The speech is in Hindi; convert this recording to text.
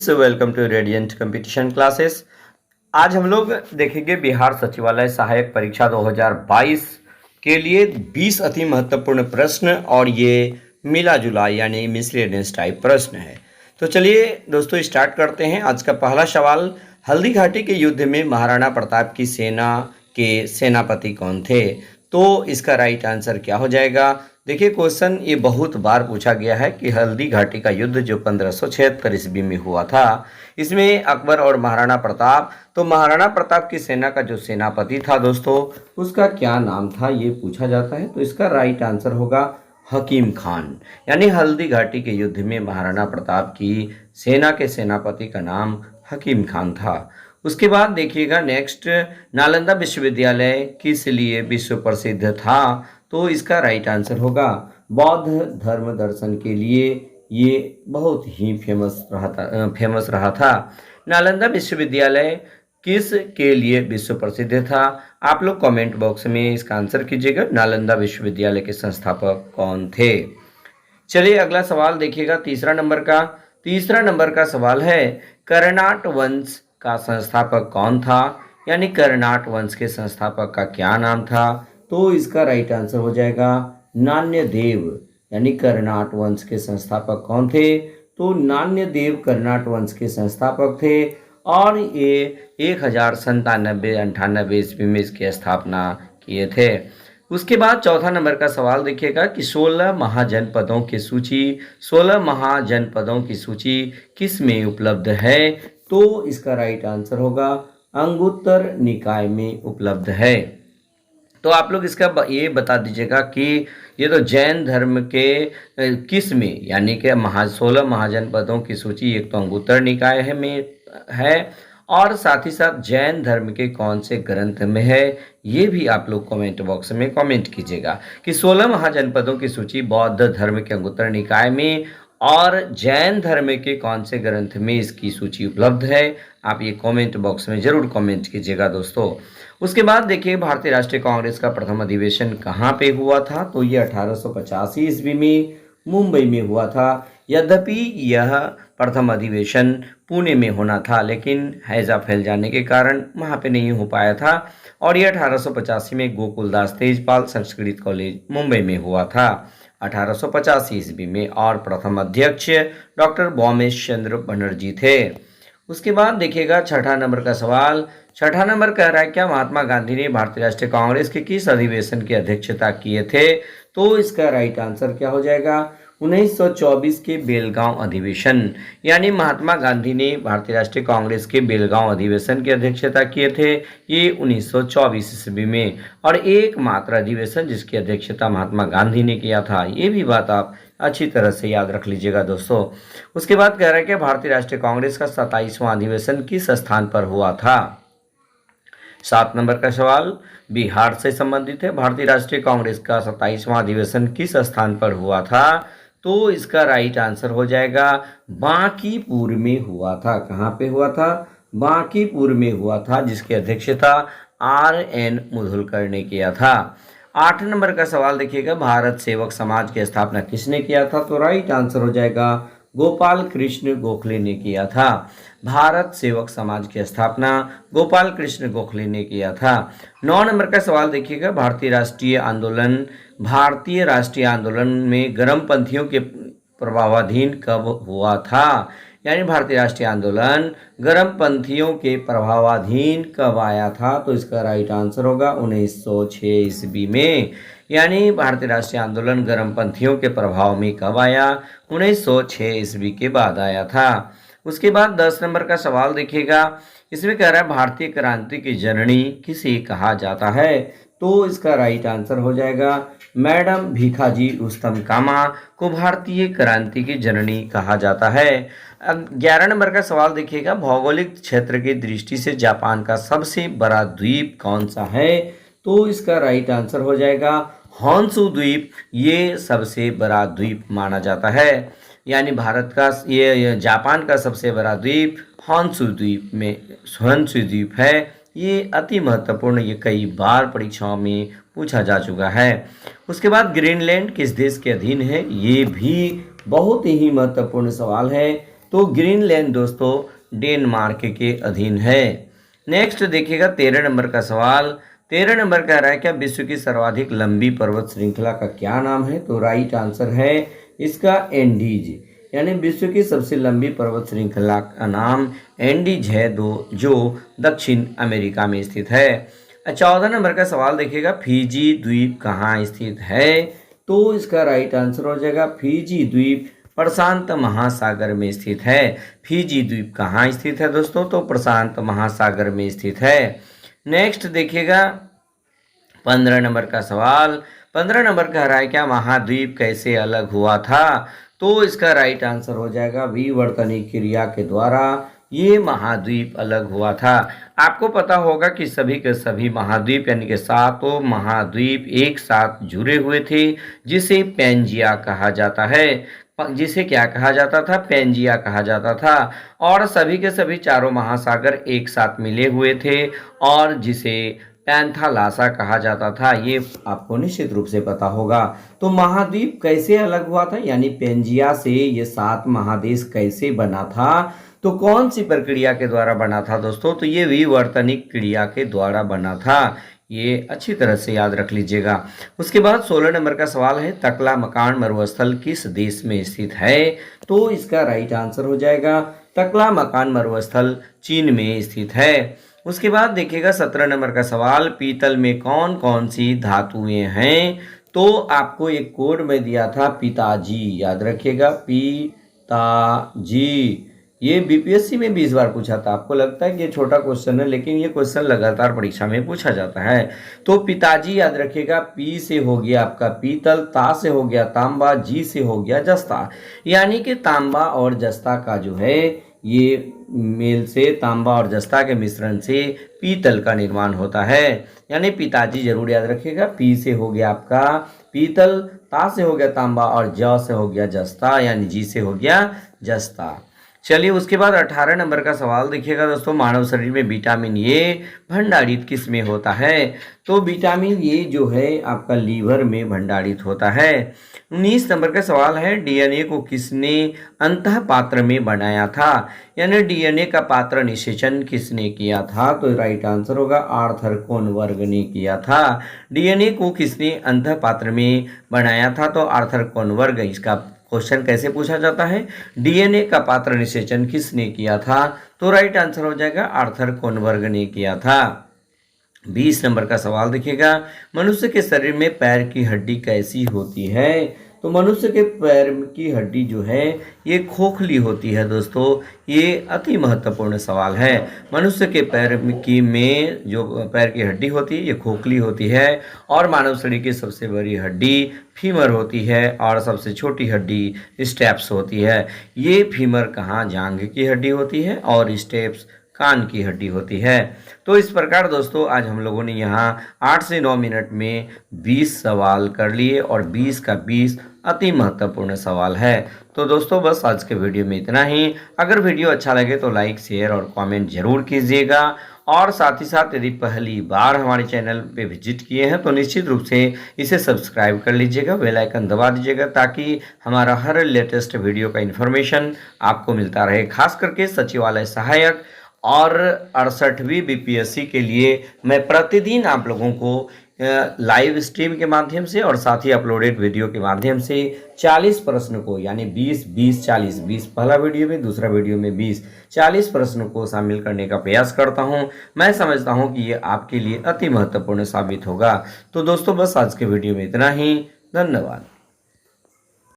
Welcome to Radiant Competition Classes. आज हम लोग देखेंगे बिहार सचिवालय सहायक परीक्षा 2022 के लिए 20 अति महत्वपूर्ण प्रश्न और ये मिला जुला यानी मिसलेनियस टाइप प्रश्न है। तो चलिए दोस्तों स्टार्ट करते हैं। आज का पहला सवाल, हल्दी घाटी के युद्ध में महाराणा प्रताप की सेना के सेनापति कौन थे? तो इसका राइट आंसर क्या हो जाएगा? देखिए क्वेश्चन ये बहुत बार पूछा गया है कि हल्दी घाटी का युद्ध जो 1576 ईस्वी में हुआ था, इसमें अकबर और महाराणा प्रताप, तो महाराणा प्रताप की सेना का जो सेनापति था दोस्तों, उसका क्या नाम था ये पूछा जाता है। तो इसका राइट आंसर होगा हकीम खान। यानी हल्दी घाटी के युद्ध में महाराणा प्रताप की सेना के सेनापति का नाम हकीम खान था। उसके बाद देखिएगा नेक्स्ट, नालंदा विश्वविद्यालय किस लिए विश्व प्रसिद्ध था? तो इसका राइट आंसर होगा बौद्ध धर्म दर्शन के लिए ये बहुत ही फेमस रहा था। नालंदा विश्वविद्यालय किस के लिए विश्व प्रसिद्ध था? आप लोग कमेंट बॉक्स में इसका आंसर कीजिएगा। नालंदा विश्वविद्यालय के संस्थापक कौन थे? चलिए अगला सवाल देखिएगा, तीसरा नंबर का सवाल है, कर्नाट वंश का संस्थापक कौन था? यानी कर्नाट वंश के संस्थापक का क्या नाम था? तो इसका राइट आंसर हो जाएगा नान्यदेव। यानी कर्नाट वंश के संस्थापक कौन थे? तो नान्यदेव कर्नाट वंश के संस्थापक थे और ये 1097-98 ईस्वी में इसकी स्थापना किए थे। उसके बाद चौथा नंबर का सवाल देखिएगा कि 16 महाजनपदों की सूची किस में उपलब्ध है? तो इसका राइट आंसर होगा अंगुत्तर निकाय में उपलब्ध है। तो आप लोग इसका ये बता दीजिएगा कि ये तो जैन धर्म के किस में, यानी कि 16 महाजनपदों की सूची एक तो अंगुत्तर निकाय है और साथ ही साथ जैन धर्म के कौन से ग्रंथ में है, ये भी आप लोग कमेंट बॉक्स में कमेंट कीजिएगा कि 16 महाजनपदों की सूची बौद्ध धर्म के अंगुत्तर निकाय में और जैन धर्म के कौन से ग्रंथ में इसकी सूची उपलब्ध है। आप ये कमेंट बॉक्स में जरूर कमेंट कीजिएगा दोस्तों। उसके बाद देखिए भारतीय राष्ट्रीय कांग्रेस का प्रथम अधिवेशन कहाँ पे हुआ था? तो ये 1885 ईस्वी में मुंबई में हुआ था। यद्यपि यह प्रथम अधिवेशन पुणे में होना था, लेकिन हैजा फैल जाने के कारण वहाँ पे नहीं हो पाया था और ये 1885 में गोकुलदास तेजपाल संस्कृत कॉलेज मुंबई में हुआ था 1885 ईस्वी में, और प्रथम अध्यक्ष डॉक्टर भौमेश चंद्र बनर्जी थे। उसके बाद देखिएगा छठा नंबर का सवाल, छठा नंबर कह रहा है क्या महात्मा गांधी ने भारतीय राष्ट्रीय कांग्रेस के किस अधिवेशन की अध्यक्षता किए थे? तो इसका राइट आंसर क्या हो जाएगा? 1924 के बेलगांव अधिवेशन। यानी महात्मा गांधी ने भारतीय राष्ट्रीय कांग्रेस के बेलगांव अधिवेशन की अध्यक्षता किए थे ये 1924 ईस्वी में, और एकमात्र अधिवेशन जिसकी अध्यक्षता महात्मा गांधी ने किया था। ये भी बात आप अच्छी तरह से याद रख लीजिएगा दोस्तों। उसके बाद कह रहा है कि भारतीय राष्ट्रीय कांग्रेस का 27वां अधिवेशन किस स्थान पर हुआ था? 7 नंबर का सवाल बिहार से संबंधित है। भारतीय राष्ट्रीय कांग्रेस का 27वां अधिवेशन किस स्थान पर हुआ था? तो इसका राइट आंसर हो जाएगा बांकीपुर में हुआ था। कहाँ पे हुआ था? बांकीपुर में हुआ था, जिसकी अध्यक्षता RN मुधुलकर ने किया था। 8 नंबर का सवाल देखिएगा, भारत सेवक समाज की स्थापना किसने किया था? तो राइट आंसर हो जाएगा गोपाल कृष्ण गोखले ने किया था। भारत सेवक समाज की स्थापना गोपाल कृष्ण गोखले ने किया था। 9 नंबर का सवाल देखिएगा, भारतीय राष्ट्रीय आंदोलन में गर्मपंथियों के प्रभावाधीन कब हुआ था? यानी भारतीय राष्ट्रीय आंदोलन गर्मपंथियों के प्रभावाधीन कब आया था? तो इसका राइट आंसर होगा 1906 ईस्वी में। यानी भारतीय राष्ट्रीय आंदोलन गर्मपंथियों के प्रभाव में कब आया? 1906 ईस्वी के बाद आया था। उसके बाद 10 नंबर का सवाल देखिएगा, इसमें कह रहा है भारतीय क्रांति की जननी किसे कहा जाता है? तो इसका राइट आंसर हो जाएगा मैडम भीखाजी रुस्तम कामा को भारतीय क्रांति की जननी कहा जाता है। 11 नंबर का सवाल देखिएगा, भौगोलिक क्षेत्र की दृष्टि से जापान का सबसे बड़ा द्वीप कौन सा है? तो इसका राइट आंसर हो जाएगा हॉन्शू द्वीप। ये सबसे बड़ा द्वीप माना जाता है। यानी भारत का ये जापान का सबसे बड़ा द्वीप हॉन्शू द्वीप है। ये अति महत्वपूर्ण, ये कई बार परीक्षाओं में पूछा जा चुका है। उसके बाद ग्रीनलैंड किस देश के अधीन है? ये भी बहुत ही महत्वपूर्ण सवाल है। तो तो ग्रीनलैंड दोस्तों डेनमार्क के अधीन है। नेक्स्ट देखिएगा 13 नंबर का सवाल। 13 नंबर कह रहा है क्या विश्व की सर्वाधिक लंबी पर्वत श्रृंखला का क्या नाम है? तो राइट आंसर है इसका एंडीज, यानी विश्व की सबसे लंबी पर्वत श्रृंखला का नाम एंडीज है जो दक्षिण अमेरिका में स्थित है। 14 नंबर का सवाल देखिएगा, फिजी द्वीप कहाँ स्थित है? तो इसका राइट आंसर हो जाएगा फिजी द्वीप प्रशांत महासागर में स्थित है। फिजी द्वीप कहाँ स्थित है दोस्तों? तो प्रशांत महासागर में स्थित है। नेक्स्ट देखिएगा 15 नंबर का सवाल। 15 नंबर कह रहा है क्या महाद्वीप कैसे अलग हुआ था? तो इसका राइट आंसर हो जाएगा विवर्तनिक क्रिया के द्वारा ये महाद्वीप अलग हुआ था। आपको पता होगा कि सभी के सभी महाद्वीप यानी कि सातों महाद्वीप एक साथ जुड़े हुए थे, जिसे पैंजिया कहा जाता है। जिसे क्या कहा जाता था? पैंजिया कहा जाता था। और सभी के सभी चारों महासागर एक साथ मिले हुए थे और जिसे पैंथालासा कहा जाता था, ये आपको निश्चित रूप से पता होगा। तो महाद्वीप कैसे अलग हुआ था, यानी पैंजिया से ये 7 महादेश कैसे बना था? तो कौन सी प्रक्रिया के द्वारा बना था दोस्तों? तो ये विवर्तनिक क्रिया के द्वारा बना था। ये अच्छी तरह से याद रख लीजिएगा। उसके बाद 16 नंबर का सवाल है, तकला मकान मरुस्थल किस देश में स्थित है? तो इसका राइट आंसर हो जाएगा तकला मकान मरुस्थल चीन में स्थित है। उसके बाद देखिएगा 17 नंबर का सवाल, पीतल में कौन कौन सी धातुएं हैं? तो आपको एक कोड में दिया था पिताजी, याद रखिएगा पिताजी। ये बीपीएससी में 20 बार पूछा था। आपको लगता है कि ये छोटा क्वेश्चन है, लेकिन ये क्वेश्चन लगातार परीक्षा में पूछा जाता है। तो पिताजी याद रखिएगा, पी से हो गया आपका पीतल, ता से हो गया तांबा, जी से हो गया जस्ता। यानी कि तांबा और जस्ता का जो है ये मेल से, तांबा और जस्ता के मिश्रण से पीतल का निर्माण होता है। यानी पिताजी जरूर याद रखिएगा। पी से हो गया आपका पीतल, ता से हो गया तांबा और ज से हो गया जस्ता, यानी जी से हो गया जस्ता। चलिए उसके बाद 18 नंबर का सवाल देखिएगा दोस्तों, मानव शरीर में विटामिन ए भंडारित किस में होता है? तो विटामिन ए जो है आपका लीवर में भंडारित होता है। 19 नंबर का सवाल है, डीएनए को किसने अंतः पात्र में बनाया था? यानी डीएनए का पात्र निषेचन किसने किया था? तो राइट आंसर होगा आर्थर कोनबर्ग ने किया था। डीएनए को किसने अंतः पात्र में बनाया था? तो आर्थर कोनबर्ग। इसका क्वेश्चन कैसे पूछा जाता है? डीएनए का पात्र निषेचन किसने किया था? तो राइट आंसर हो जाएगा आर्थर कोनबर्ग ने किया था। 20 नंबर का सवाल देखिएगा, मनुष्य के शरीर में पैर की हड्डी कैसी होती है? तो मनुष्य के पैर की हड्डी जो है ये खोखली होती है दोस्तों। ये अति महत्वपूर्ण सवाल है। मनुष्य के पैर में जो पैर की हड्डी होती है ये खोखली होती है और मानव शरीर की सबसे बड़ी हड्डी फीमर होती है और सबसे छोटी हड्डी स्टेप्स होती है। ये फीमर कहाँ? जांघ की हड्डी होती है और स्टेप्स कान की हड्डी होती है। तो इस प्रकार दोस्तों आज हम लोगों ने यहाँ 8 से 9 मिनट में 20 सवाल कर लिए और 20 का 20 अति महत्वपूर्ण सवाल है। तो दोस्तों बस आज के वीडियो में इतना ही। अगर वीडियो अच्छा लगे तो लाइक, शेयर और कमेंट जरूर कीजिएगा और साथ ही साथ यदि पहली बार हमारे चैनल पे विजिट किए हैं तो निश्चित रूप से इसे सब्सक्राइब कर लीजिएगा, बेल आइकन दबा दीजिएगा ताकि हमारा हर लेटेस्ट वीडियो का इन्फॉर्मेशन आपको मिलता रहे। खास करके सचिवालय सहायक और 68वीं बीपीएससी के लिए मैं प्रतिदिन आप लोगों को लाइव स्ट्रीम के माध्यम से और साथ ही अपलोडेड वीडियो के माध्यम से 40 प्रश्न को, यानी 20 पहला वीडियो में, दूसरा वीडियो में 40 प्रश्न को शामिल करने का प्रयास करता हूं। मैं समझता हूं कि ये आपके लिए अति महत्वपूर्ण साबित होगा। तो दोस्तों बस आज के वीडियो में इतना ही। धन्यवाद।